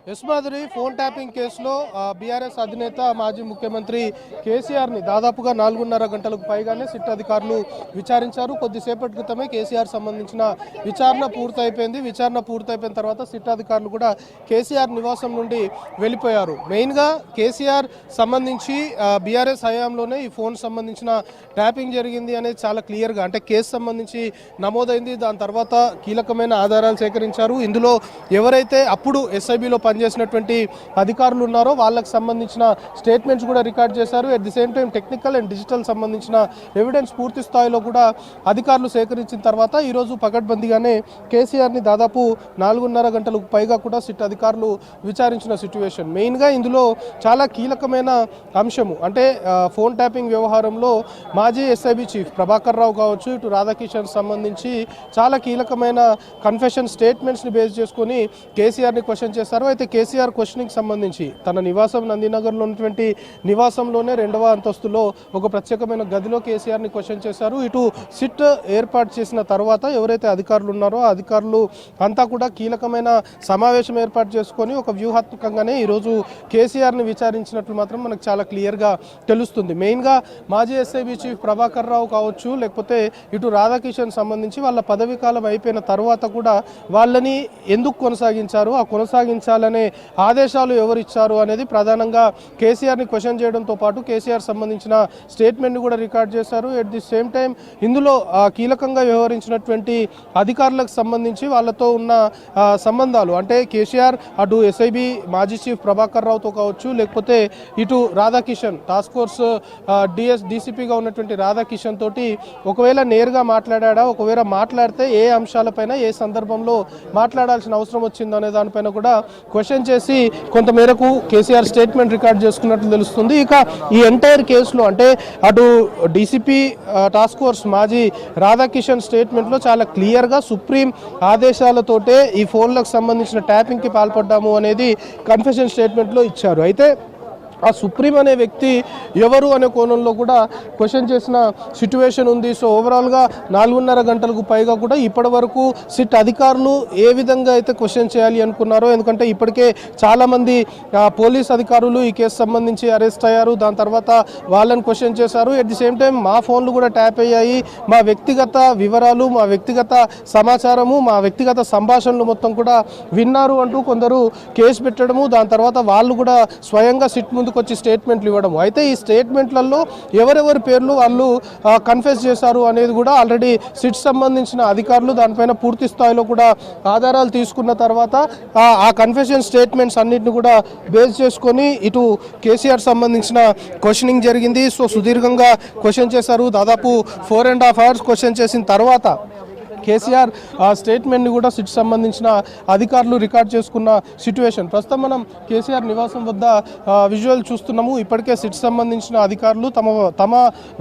యశ్మాధురి phone tapping కేసులో BRS అధినేత మాజీ ముఖ్యమంత్రి కేసీఆర్ని దాదాపుగా 4.5 గంటలకు పైగానే సిట్ అధికారులు విచారించారు. కొద్దిసేపటి క్రితమే కేసీఆర్ సంబంధించిన విచారణ పూర్తయిపోయింది. విచారణ పూర్తయిపోయిన తర్వాత సిట్ అధికారులు కూడా కేసీఆర్ నివాసం నుండి వెళ్ళిపోయారు. మెయిన్గా కేసీఆర్ సంబంధించి బీఆర్ఎస్ హయాంలోనే ఈ ఫోన్ సంబంధించిన ట్యాపింగ్ జరిగింది అనేది చాలా క్లియర్గా, అంటే కేసు సంబంధించి నమోదైంది. దాని తర్వాత కీలకమైన ఆధారాలు సేకరించారు. ఇందులో ఎవరైతే అప్పుడు ఎస్ఐబిలో పనిచేసినటువంటి అధికారులు ఉన్నారో వాళ్ళకి సంబంధించిన స్టేట్మెంట్స్ కూడా రికార్డ్ చేశారు. At the same time technical and digital సంబంధించిన ఎవిడెన్స్ పూర్తి స్థాయిలో కూడా అధికారులు సేకరించిన తర్వాత ఈరోజు పకడ్బందీగానే కేసీఆర్ని దాదాపు 4.5 గంటలకు పైగా కూడా సిట్ అధికారులు విచారించిన సిచ్యువేషన్. మెయిన్గా ఇందులో చాలా కీలకమైన అంశము, అంటే ఫోన్ ట్యాపింగ్ వ్యవహారంలో మాజీ ఎస్ఐబి చీఫ్ ప్రభాకర్ రావు కావచ్చు, ఇటు రాధాకిషన్ సంబంధించి చాలా కీలకమైన కన్ఫెషన్ స్టేట్మెంట్స్ని బేస్ చేసుకొని కేసీఆర్ని క్వశ్చన్ చేశారు. అయితే కేసీఆర్ క్వశ్చనింగ్ సంబంధించి తన నివాసం నందినగర్లో ఉన్నటువంటి నివాసంలోనే 2వ అంతస్తులో ఒక ప్రత్యేకమైన గదిలో కేసీఆర్ని క్వశ్చన్ చేశారు. ఇటు సిట్ ఏర్పాటు చేసిన తర్వాత ఎవరైతే అధికారులు ఉన్నారో ఆ అధికారులు అంతా కూడా కీలకమైన సమావేశం ఏర్పాటు చేసుకొని ఒక వ్యూహాత్మకంగానే ఈరోజు కేసీఆర్ని విచారించినట్లు మాత్రం మనకు చాలా క్లియర్గా తెలుస్తుంది. మెయిన్గా మాజీ ఎస్ఐబి చీఫ్ ప్రభాకర్ రావు కావచ్చు, లేకపోతే ఇటు రాధాకిషన్ సంబంధించి వాళ్ళ పదవీ కాలం అయిపోయిన తర్వాత కూడా వాళ్ళని ఎందుకు కొనసాగించారు, ఆ కొనసాగించాలనే ఆదేశాలు ఎవరు ఇచ్చారు అనేది ప్రధానంగా కేసీఆర్ని క్వశ్చన్ చేయడంతో పాటు కేసీఆర్ సంబంధించిన స్టేట్మెంట్ని కూడా రికార్డ్ చేశారు. ఎట్ ది సేమ్ టైం ఇందులో కీలకంగా వ్యవహరించినటువంటి అధికారులకు సంబంధించి వాళ్ళతో ఉన్న సంబంధాలు, అంటే కేసీఆర్ అటు ఎస్ఐబి మాజీ చీఫ్ ప్రభాకర్ రావుతో కావచ్చు, లేకపోతే ఇటు రాధాకిషన్ టాస్క్ ఫోర్స్ డీసీపీగా ఉన్నటువంటి రాధాకిషన్ తోటి ఒకవేళ నేరుగా మాట్లాడా, ఒకవేళ మాట్లాడితే ఏ అంశాలపైన ఏ సందర్భంలో మాట్లాడాల్సిన అవసరం వచ్చిందో అనే దానిపైన కూడా క్వశ్చన్ చేసి కొంతమేరకు కేసీఆర్ స్టేట్మెంట్ రికార్డ్ చేసుకున్నట్లు తెలుస్తుంది. ఇక ఈ ఎంటైర్ కేసులో అంటే అటు డీసీపీ టాస్క్ ఫోర్స్ మాజీ రాధాకిషన్ స్టేట్మెంట్లో చాలా క్లియర్గా సుప్రీం ఆదేశాలతోటే ఈ ఫోన్లకు సంబంధించిన ట్యాపింగ్కి పాల్పడ్డాము అనేది కన్ఫెషన్ స్టేట్మెంట్లో ఇచ్చారు. అయితే ఆ సుప్రీం అనే వ్యక్తి ఎవరు అనే కోణంలో కూడా క్వశ్చన్ చేసిన సిచ్యువేషన్ ఉంది. సో ఓవరాల్గా 4.5 గంటలకు పైగా కూడా ఇప్పటి వరకు సిట్ అధికారులు ఏ విధంగా అయితే క్వశ్చన్ చేయాలి అనుకున్నారో, ఎందుకంటే ఇప్పటికే చాలామంది పోలీస్ అధికారులు ఈ కేసు సంబంధించి అరెస్ట్ అయ్యారు, దాని తర్వాత వాళ్ళని క్వశ్చన్ చేశారు. ఎట్ ది సేమ్ టైం మా ఫోన్లు కూడా ట్యాప్ అయ్యాయి, మా వ్యక్తిగత వివరాలు, మా వ్యక్తిగత సమాచారము, మా వ్యక్తిగత సంభాషణలు మొత్తం కూడా విన్నారు అంటూ కొందరు కేసు పెట్టడము, దాని తర్వాత వాళ్ళు కూడా స్వయంగా సిట్ ముందు వచ్చి స్టేట్మెంట్లు ఇవ్వడం. అయితే ఈ స్టేట్మెంట్లలో ఎవరెవరి పేర్లు వాళ్ళు కన్ఫెస్ చేశారు అనేది కూడా ఆల్రెడీ సిట్ సంబంధించిన అధికారులు దానిపైన పూర్తి స్థాయిలో కూడా ఆధారాలు తీసుకున్న తర్వాత ఆ కన్ఫెషన్ స్టేట్మెంట్స్ అన్నింటిని కూడా బేస్ చేసుకొని ఇటు కేసీఆర్ సంబంధించిన క్వశ్చనింగ్ జరిగింది. సో సుదీర్ఘంగా క్వశ్చన్ చేశారు. దాదాపు 4.5 hours క్వశ్చన్ చేసిన తర్వాత కేసీఆర్ స్టేట్మెంట్ని కూడా సిట్ సంబంధించిన అధికారులు రికార్డ్ చేసుకున్న సిచ్యువేషన్. ప్రస్తుతం మనం కేసీఆర్ నివాసం వద్ద విజువల్ చూస్తున్నాము. ఇప్పటికే సిట్ సంబంధించిన అధికారులు తమ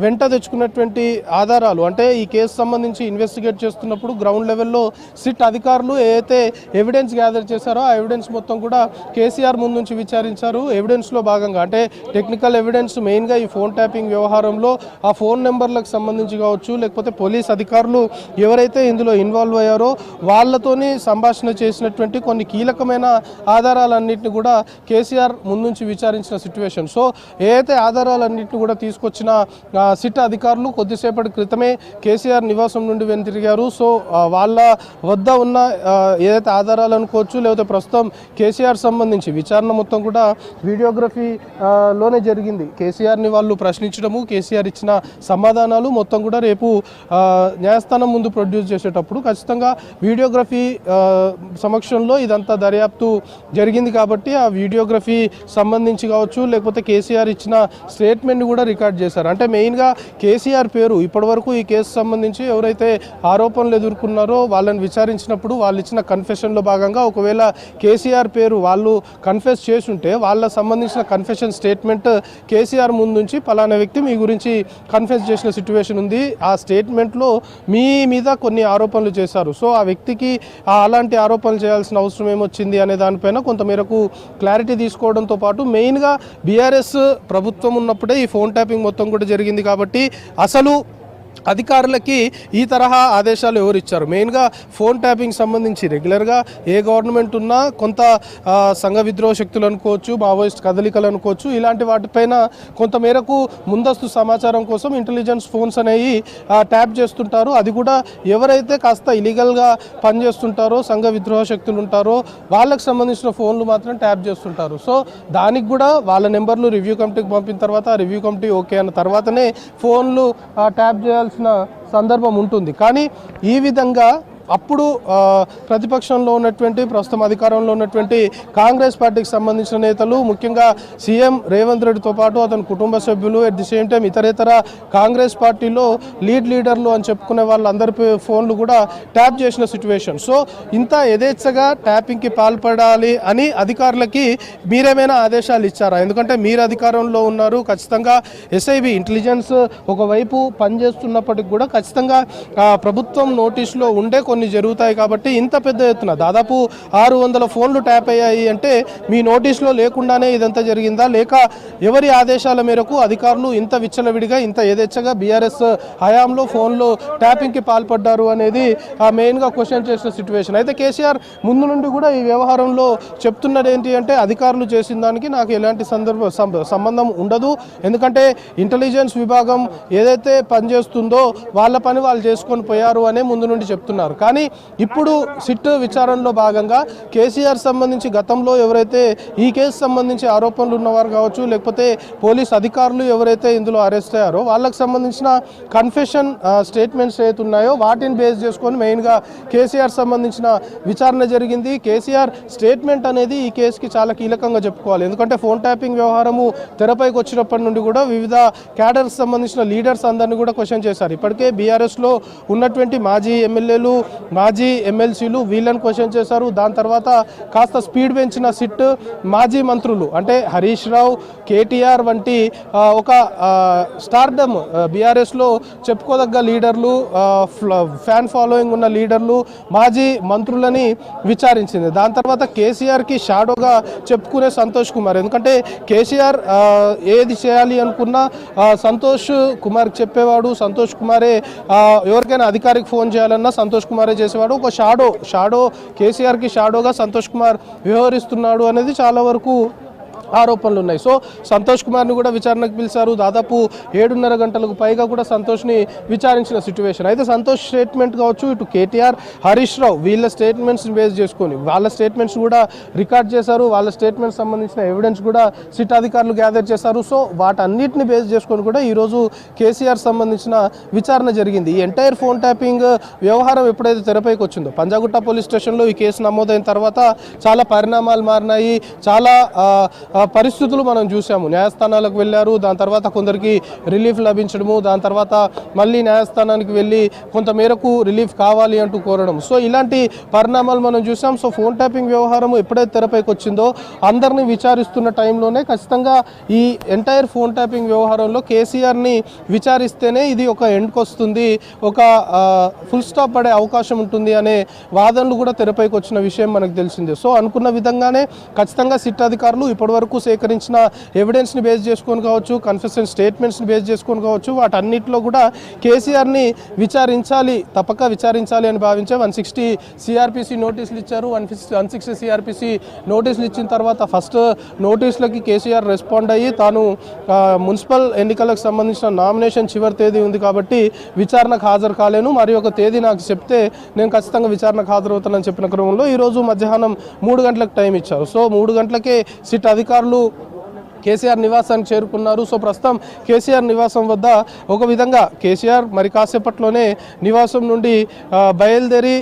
వెంట తెచ్చుకున్నటువంటి ఆధారాలు, అంటే ఈ కేసు సంబంధించి ఇన్వెస్టిగేట్ చేస్తున్నప్పుడు గ్రౌండ్ లెవెల్లో సిట్ అధికారులు ఏదైతే ఎవిడెన్స్ గ్యాదర్ చేశారో ఆ ఎవిడెన్స్ మొత్తం కూడా కేసీఆర్ ముందు నుంచి విచారించారు. ఎవిడెన్స్లో భాగంగా అంటే టెక్నికల్ ఎవిడెన్స్, మెయిన్గా ఈ ఫోన్ ట్యాపింగ్ వ్యవహారంలో ఆ ఫోన్ నెంబర్లకు సంబంధించి కావచ్చు, లేకపోతే పోలీస్ అధికారులు ఎవరైతే ఇందులో ఇన్వాల్వ్ అయ్యారో వాళ్ళతోని సంభాషణ చేసినటువంటి కొన్ని కీలకమైన ఆధారాలన్నింటినీ కూడా కేసీఆర్ ముందుంచి విచారించిన సిచ్యువేషన్. సో ఏదైతే ఆధారాలన్నింటినీ కూడా తీసుకొచ్చిన సిట్ అధికారులు కొద్దిసేపటి క్రితమే కేసీఆర్ నివాసం నుండి వెనుతిరిగారు. సో వాళ్ళ వద్ద ఉన్న ఏదైతే ఆధారాలు అనుకోవచ్చు, లేకపోతే ప్రస్తుతం కేసీఆర్ సంబంధించి విచారణ మొత్తం కూడా వీడియోగ్రఫీలోనే జరిగింది. కేసీఆర్ని వాళ్ళు ప్రశ్నించడము, కేసీఆర్ ఇచ్చిన సమాధానాలు మొత్తం కూడా రేపు న్యాయస్థానం ముందు ప్రొడ్యూస్ చేసేటప్పుడు ఖచ్చితంగా వీడియోగ్రఫీ సమక్షంలో ఇదంతా దర్యాప్తు జరిగింది కాబట్టి ఆ వీడియోగ్రఫీ సంబంధించి కావచ్చు, లేకపోతే కేసీఆర్ ఇచ్చిన స్టేట్మెంట్ని కూడా రికార్డ్ చేశారు. అంటే మెయిన్గా కేసీఆర్ పేరు ఇప్పటివరకు ఈ కేసు సంబంధించి ఎవరైతే ఆరోపణలు ఎదుర్కొన్నారో వాళ్ళని విచారించినప్పుడు వాళ్ళు ఇచ్చిన కన్ఫెషన్లో భాగంగా ఒకవేళ కేసీఆర్ పేరు వాళ్ళు కన్ఫెస్ చేసుంటే వాళ్ళ సంబంధించిన కన్ఫెషన్ స్టేట్మెంట్ కేసీఆర్ ముందు నుంచి పలానా వ్యక్తి మీ గురించి కన్ఫెస్ చేసిన సిచ్యువేషన్ ఉంది, ఆ స్టేట్మెంట్లో మీ మీద కొన్ని ఆరోపణలు చేశారు. సో ఆ వ్యక్తికి అలాంటి ఆరోపణలు చేయాల్సిన అవసరం ఏమొచ్చింది అనే దానిపైన కొంతమేరకు క్లారిటీ తీసుకోవడంతో పాటు మెయిన్గా బీఆర్ఎస్ ప్రభుత్వం ఉన్నప్పుడే ఈ ఫోన్ ట్యాపింగ్ మొత్తం కూడా జరిగింది కాబట్టి అసలు అధికారులకి ఈ తరహా ఆదేశాలు ఎవరు ఇచ్చారు? మెయిన్గా ఫోన్ ట్యాపింగ్ సంబంధించి రెగ్యులర్గా ఏ గవర్నమెంట్ ఉన్నా కొంత సంఘ విద్రోహ శక్తులు అనుకోవచ్చు, మావోయిస్ట్ కదలికలు అనుకోవచ్చు, ఇలాంటి వాటిపైన కొంత మేరకు ముందస్తు సమాచారం కోసం ఇంటెలిజెన్స్ ఫోన్స్ అనేవి ట్యాప్ చేస్తుంటారు. అది కూడా ఎవరైతే కాస్త ఇలీగల్గా పనిచేస్తుంటారో, సంఘ విద్రోహ శక్తులు ఉంటారో వాళ్ళకి సంబంధించిన ఫోన్లు మాత్రం ట్యాప్ చేస్తుంటారు. సో దానికి కూడా వాళ్ళ నెంబర్లు రివ్యూ కమిటీకి పంపిన తర్వాత రివ్యూ కమిటీ ఓకే అన్న తర్వాతనే ఫోన్లు ట్యాప్ చేయాల్సిన సందర్భం ఉంటుంది. కానీ ఈ విధంగా అప్పుడు ప్రతిపక్షంలో ఉన్నటువంటి ప్రస్తుతం అధికారంలో ఉన్నటువంటి కాంగ్రెస్ పార్టీకి సంబంధించిన నేతలు, ముఖ్యంగా సీఎం రేవంత్ రెడ్డితో పాటు అతని కుటుంబ సభ్యులు, అట్ ది సేమ్ టైం ఇతరేతర కాంగ్రెస్ పార్టీలో లీడర్లు అని చెప్పుకునే వాళ్ళందరి ఫోన్లు కూడా ట్యాప్ చేసిన సిచ్యువేషన్. సో ఇంత యథేచ్ఛగా ట్యాపింగ్కి పాల్పడాలి అని అధికారులకి మీరేమైనా ఆదేశాలు ఇచ్చారా? ఎందుకంటే మీరు అధికారంలో ఉన్నారు, ఖచ్చితంగా ఎస్ఐబి ఇంటెలిజెన్స్ ఒకవైపు పనిచేస్తున్నప్పటికి కూడా ఖచ్చితంగా ప్రభుత్వం నోటీసులో ఉండే కొన్ని జరుగుతాయి. కాబట్టి ఇంత పెద్ద ఎత్తున దాదాపు 600 ఫోన్లు ట్యాప్ అయ్యాయి అంటే మీ నోటీసులో లేకుండానే ఇదంతా జరిగిందా, లేక ఎవరి ఆదేశాల మేరకు అధికారులు ఇంత విచ్చలవిడిగా ఇంత యథేచ్ఛగా బీఆర్ఎస్ హయాంలో ఫోన్లు ట్యాపింగ్కి పాల్పడ్డారు అనేది మెయిన్గా క్వశ్చన్ చేసిన సిచ్యువేషన్. అయితే కేసీఆర్ ముందు నుండి కూడా ఈ వ్యవహారంలో చెప్తున్నది ఏంటి అంటే అధికారులు చేసిన దానికి నాకు ఎలాంటి సంబంధం ఉండదు, ఎందుకంటే ఇంటెలిజెన్స్ విభాగం ఏదైతే పనిచేస్తుందో వాళ్ళ పని వాళ్ళు చేసుకొని పోయారు అనే ముందు నుండి చెప్తున్నారు. కానీ ఇప్పుడు సిట్ విచారణలో భాగంగా కేసీఆర్ సంబంధించి గతంలో ఎవరైతే ఈ కేసు సంబంధించి ఆరోపణలు ఉన్నవారు కావచ్చు, లేకపోతే పోలీస్ అధికారులు ఎవరైతే ఇందులో అరెస్ట్ అయ్యారో వాళ్ళకి సంబంధించిన కన్ఫెషన్ స్టేట్మెంట్స్ ఏవైతే ఉన్నాయో వాటిని బేస్ చేసుకొని మెయిన్గా కేసీఆర్ సంబంధించిన విచారణ జరిగింది. కేసీఆర్ స్టేట్మెంట్ అనేది ఈ కేసుకి చాలా కీలకంగా చెప్పుకోవాలి. ఎందుకంటే ఫోన్ ట్యాపింగ్ వ్యవహారము తెరపైకి వచ్చినప్పటి నుండి కూడా వివిధ క్యాడర్స్ సంబంధించిన లీడర్స్ అందరినీ కూడా క్వశ్చన్ చేశారు. ఇప్పటికే బీఆర్ఎస్లో ఉన్నటువంటి మాజీ ఎమ్మెల్యేలు, మాజీ ఎమ్మెల్సీలు వీళ్ళని క్వశ్చన్ చేశారు. దాని తర్వాత కాస్త స్పీడ్ పెంచిన సిట్ మాజీ మంత్రులు అంటే హరీష్ రావు, కేటీఆర్ వంటి ఒక స్టార్డమ్ బీఆర్ఎస్లో చెప్పుకోదగ్గ లీడర్లు, ఫ్యాన్ ఫాలోయింగ్ ఉన్న లీడర్లు, మాజీ మంత్రులని విచారించింది. దాని తర్వాత కేసీఆర్కి షాడోగా చెప్పుకునే సంతోష్ కుమార్, ఎందుకంటే కేసీఆర్ ఏది చేయాలి అనుకున్నా సంతోష్ కుమార్కి చెప్పేవాడు. సంతోష్ కుమారే ఎవరికైనా అధికారికి ఫోన్ చేయాలన్నా సంతోష్ కుమారే చేసేవాడు. ఒక షాడో కేసీఆర్కి షాడోగా సంతోష్ కుమార్ వ్యవహరిస్తున్నాడు అనేది చాలా వరకు ఆరోపణలు ఉన్నాయి. సో సంతోష్ కుమార్ని కూడా విచారణకు పిలిచారు. దాదాపు 7:30 గంటలకు పైగా కూడా సంతోష్ని విచారించిన సిచ్యువేషన్. అయితే సంతోష్ స్టేట్మెంట్ కావచ్చు, ఇటు కేటీఆర్, హరీష్ రావు వీళ్ళ స్టేట్మెంట్స్ని బేస్ చేసుకొని వాళ్ళ స్టేట్మెంట్స్ కూడా రికార్డ్ చేశారు. వాళ్ళ స్టేట్మెంట్స్ సంబంధించిన ఎవిడెన్స్ కూడా సిట్ అధికారులు గ్యాదర్ చేశారు. సో వాటన్నిటిని బేస్ చేసుకొని కూడా ఈరోజు కేసీఆర్ సంబంధించిన విచారణ జరిగింది. ఈ ఎంటైర్ ఫోన్ ట్యాపింగ్ వ్యవహారం ఎప్పుడైతే తెరపైకి వచ్చిందో, పంజాగుట్ట పోలీస్ స్టేషన్లో ఈ కేసు నమోదైన తర్వాత చాలా పరిణామాలు మారినాయి. చాలా పరిస్థితులు మనం చూసాము. న్యాయస్థానాలకు వెళ్ళారు, దాని తర్వాత కొందరికి రిలీఫ్ లభించడము, దాని తర్వాత మళ్ళీ న్యాయస్థానానికి వెళ్ళి కొంత మేరకు రిలీఫ్ కావాలి అంటూ కోరడం. సో ఇలాంటి పరిణామాలు మనం చూసాం. సో ఫోన్ ట్యాపింగ్ వ్యవహారం ఎప్పుడైతే తెరపైకి వచ్చిందో అందరినీ విచారిస్తున్న టైంలోనే ఖచ్చితంగా ఈ ఎంటైర్ ఫోన్ ట్యాపింగ్ వ్యవహారంలో కేసీఆర్ని విచారిస్తేనే ఇది ఒక ఎండ్కి వస్తుంది, ఒక ఫుల్ స్టాప్ పడే అవకాశం ఉంటుంది అనే వాదనలు కూడా తెరపైకి వచ్చిన విషయం మనకు తెలిసిందే. సో అనుకున్న విధంగానే ఖచ్చితంగా సిట్ అధికారులు ఇప్పటివరకు సేకరించిన ఎవిడెన్స్ని బేస్ చేసుకొని కావచ్చు, కన్ఫెషన్ స్టేట్మెంట్స్ని బేస్ చేసుకొని కావచ్చు, వాటన్నిటిలో కూడా కేసీఆర్ని విచారించాలి, తప్పక విచారించాలి అని భావించే 160 సిఆర్పిసి నోటీసులు ఇచ్చారు. 160 సిఆర్పిసి నోటీసులు ఇచ్చిన తర్వాత ఫస్ట్ నోటీసులకి కేసీఆర్ రెస్పాండ్ అయ్యి తాను మున్సిపల్ ఎన్నికలకు సంబంధించిన నామినేషన్ చివరి తేదీ ఉంది కాబట్టి విచారణకు హాజరు కాలేను, మరి ఒక తేదీ నాకు చెప్తే నేను ఖచ్చితంగా విచారణకు హాజరవుతానని చెప్పిన క్రమంలో ఈరోజు మధ్యాహ్నం 3 గంటలకు టైం ఇచ్చారు. సో 3 గంటలకే సిట్ అధికారులు కేసీఆర్ నివాసానికి చేరుకున్నారు. సో ప్రస్తుతం కేసీఆర్ నివాసం వద్ద ఒక విధంగా కేసీఆర్ మరి కాసేపట్లోనే నివాసం నుండి బయలుదేరి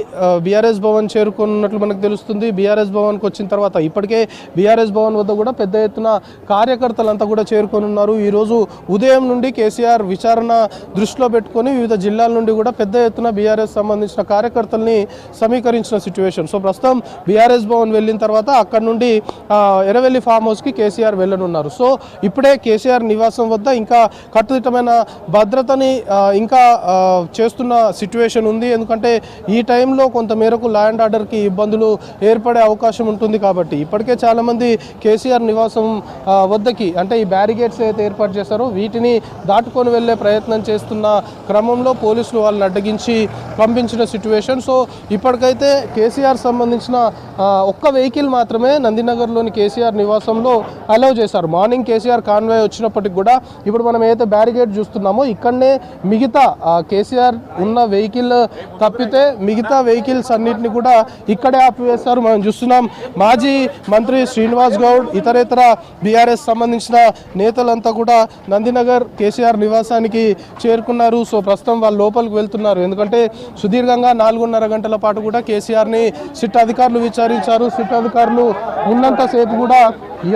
బీఆర్ఎస్ భవన్ చేరుకున్నట్లు మనకు తెలుస్తుంది. బీఆర్ఎస్ భవన్కి వచ్చిన తర్వాత ఇప్పటికే బీఆర్ఎస్ భవన్ వద్ద కూడా పెద్ద ఎత్తున కార్యకర్తలంతా కూడా చేరుకొనున్నారు. ఈరోజు ఉదయం నుండి కేసీఆర్ విచారణ దృష్టిలో పెట్టుకొని వివిధ జిల్లాల నుండి కూడా పెద్ద ఎత్తున బీఆర్ఎస్ సంబంధించిన కార్యకర్తల్ని సమీకరించిన సిచ్యువేషన్. సో ప్రస్తుతం బీఆర్ఎస్ భవన్ వెళ్ళిన తర్వాత అక్కడ నుండి ఎర్రవెల్లి ఫామ్ హౌస్కి కేసీఆర్ వెళ్ళనున్నారు. చేశారు. సో ఇప్పుడే కేసీఆర్ నివాసం వద్ద ఇంకా కట్టుదిట్టమైన భద్రతని ఇంకా చేస్తున్న సిచ్యువేషన్ ఉంది. ఎందుకంటే ఈ టైంలో కొంత మేరకు లా అండ్ ఆర్డర్కి ఇబ్బందులు ఏర్పడే అవకాశం ఉంటుంది. కాబట్టి ఇప్పటికే చాలామంది కేసీఆర్ నివాసం వద్దకి అంటే ఈ బ్యారిగేడ్స్ అయితే ఏర్పాటు చేశారో వీటిని దాటుకొని వెళ్ళే ప్రయత్నం చేస్తున్న క్రమంలో పోలీసులు వాళ్ళని అడ్డగించి పంపించిన సిచ్యువేషన్. సో ఇప్పటికైతే కేసీఆర్ సంబంధించిన ఒక్క వెహికల్ మాత్రమే నందినగర్లోని కేసీఆర్ నివాసంలో అలౌ చేశారు. మార్నింగ్ కేసీఆర్ కాన్వాయ్ వచ్చినప్పటికి కూడా ఇప్పుడు మనం ఏదైతే బ్యారిగేడ్ చూస్తున్నామో ఇక్కడనే మిగతా కేసీఆర్ ఉన్న వెహికల్ తప్పితే మిగతా వెహికల్స్ అన్నిటిని కూడా ఇక్కడే ఆపివేస్తారు. మనం చూస్తున్నాం మాజీ మంత్రి శ్రీనివాస్ గౌడ్ ఇతరేతర బీఆర్ఎస్ సంబంధించిన నేతలంతా కూడా నందినగర్ కేసీఆర్ నివాసానికి చేరుకున్నారు. సో ప్రస్తుతం వాళ్ళు లోపలికి వెళ్తున్నారు. ఎందుకంటే సుదీర్ఘంగా 4.5 గంటల పాటు కూడా కేసీఆర్ని సిట్ అధికారులు విచారించారు. సిట్ అధికారులు ఉన్నంతసేపు కూడా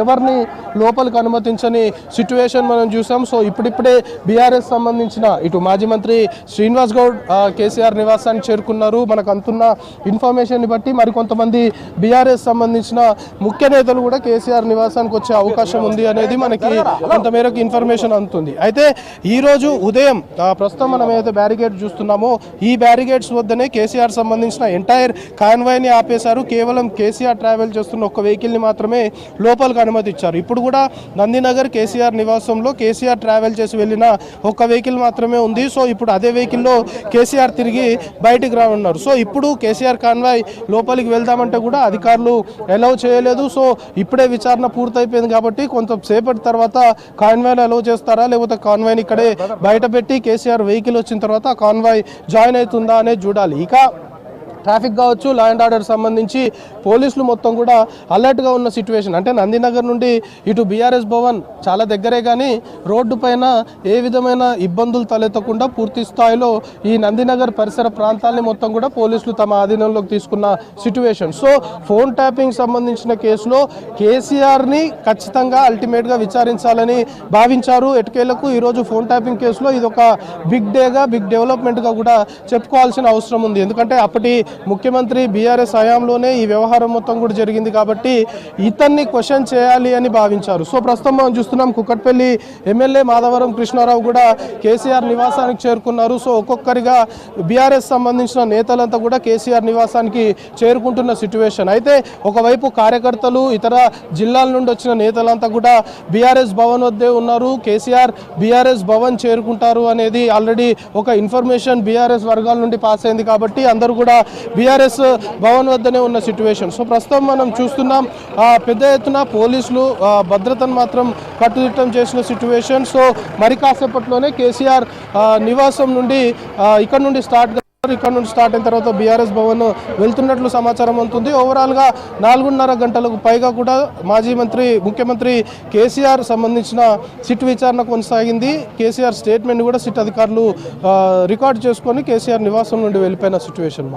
ఎవరిని లోపలికి అనుమతించని సిచ్యువేషన్ మనం చూసాం. సో ఇప్పుడిప్పుడే బీఆర్ఎస్ సంబంధించిన ఇటు మాజీ మంత్రి శ్రీనివాస్ గౌడ్ కేసీఆర్ నివాసానికి చేరుకున్నారు. మనకు అందుతున్న ఇన్ఫర్మేషన్ని బట్టి మరికొంతమంది బీఆర్ఎస్ సంబంధించిన ముఖ్య నేతలు కూడా కేసీఆర్ నివాసానికి వచ్చే అవకాశం ఉంది అనేది మనకి కొంతమేరకు ఇన్ఫర్మేషన్ అందుతుంది. అయితే ఈరోజు ఉదయం ప్రస్తుతం మనం ఏదైతే బ్యారిగేడ్ చూస్తున్నామో ఈ బ్యారిగేడ్స్ వద్దనే కేసీఆర్ సంబంధించిన ఎంటైర్ కాన్వాయ్ని ఆపేశారు. కేవలం కేసీఆర్ ట్రావెల్ చేస్తున్న ఒక వెహికల్ని మాత్రమే లోపలికి అనుమతి ఇచ్చారు. ఇప్పుడు కూడా నందినగర్ కేసీఆర్ నివాసంలో కేసీఆర్ ట్రావెల్ చేసి వెళ్ళిన ఒక వెహికల్ మాత్రమే ఉంది. సో ఇప్పుడు అదే వెహికల్లో కేసీఆర్ తిరిగి బయటికి రానున్నారు. సో ఇప్పుడు కేసీఆర్ కాన్వాయ్ లోపలికి వెళ్దామంటే కూడా అధికారులు అలౌ చేయలేదు. సో ఇప్పుడే విచారణ పూర్తయిపోయింది కాబట్టి కొంతసేపటి తర్వాత కాన్వాయ్ని అలౌ చేస్తారా లేకపోతే కాన్వాయ్ని ఇక్కడే బయట పెట్టి కేసీఆర్ వెహికల్ వచ్చిన తర్వాత ఆ కాన్వాయ్ జాయిన్ అవుతుందా అనేది చూడాలి. ఇక ట్రాఫిక్ కావచ్చు లా అండ్ ఆర్డర్ సంబంధించి పోలీసులు మొత్తం కూడా అలర్ట్గా ఉన్న సిచ్యువేషన్. అంటే నందినగర్ నుండి ఇటు బీఆర్ఎస్ భవన్ చాలా దగ్గరే కానీ రోడ్డు పైన ఏ విధమైన ఇబ్బందులు తలెత్తకుండా పూర్తి స్థాయిలో ఈ నందినగర్ పరిసర ప్రాంతాలని మొత్తం కూడా పోలీసులు తమ ఆధీనంలోకి తీసుకున్న సిచ్యువేషన్. సో ఫోన్ ట్యాపింగ్ సంబంధించిన కేసులో కేసీఆర్ని ఖచ్చితంగా అల్టిమేట్గా విచారించాలని భావించారు. ఎటుకేళ్లకు ఈరోజు ఫోన్ ట్యాపింగ్ కేసులో ఇది ఒక బిగ్ డెవలప్మెంట్గా కూడా చెప్పుకోవాల్సిన అవసరం ఉంది. ఎందుకంటే అప్పటి ముఖ్యమంత్రి బీఆర్ఎస్ హయాంలోనే ఈ వ్యవహారం మొత్తం కూడా జరిగింది కాబట్టి ఇతన్ని క్వశ్చన్ చేయాలి అని భావించారు. సో ప్రస్తుతం మనం చూస్తున్నాం కుక్కట్పల్లి ఎమ్మెల్యే మాధవరం కృష్ణారావు కూడా కేసీఆర్ నివాసానికి చేరుకున్నారు. సో ఒక్కొక్కరిగా బీఆర్ఎస్ సంబంధించిన నేతలంతా కూడా కేసీఆర్ నివాసానికి చేరుకుంటున్న సిచ్యువేషన్. అయితే ఒకవైపు కార్యకర్తలు ఇతర జిల్లాల నుండి వచ్చిన నేతలంతా కూడా బీఆర్ఎస్ భవన్ వద్దే ఉన్నారు. కేసీఆర్ బీఆర్ఎస్ భవన్ చేరుకుంటారు అనేది ఆల్రెడీ ఒక ఇన్ఫర్మేషన్ బీఆర్ఎస్ వర్గాల నుండి పాస్ అయింది కాబట్టి అందరూ కూడా బీఆర్ఎస్ భవన్ వద్దనే ఉన్న సిచ్యువేషన్. సో ప్రస్తుతం మనం చూస్తున్నాం పెద్ద ఎత్తున పోలీసులు భద్రతను మాత్రం కట్టుదిట్టం చేసిన సిచ్యువేషన్. సో మరి కాసేపట్లోనే కేసీఆర్ నివాసం నుండి ఇక్కడ నుండి స్టార్ట్ అయిన తర్వాత బీఆర్ఎస్ భవన్ వెళ్తున్నట్లు సమాచారం అందుతుంది. ఓవరాల్గా 4.5 గంటలకు పైగా కూడా ముఖ్యమంత్రి కేసీఆర్ సంబంధించిన సిట్ విచారణ కొనసాగింది. కేసీఆర్ స్టేట్మెంట్ కూడా సిట్ అధికారులు రికార్డు చేసుకొని కేసీఆర్ నివాసం నుండి వెళ్ళిపోయిన సిచ్యువేషన్.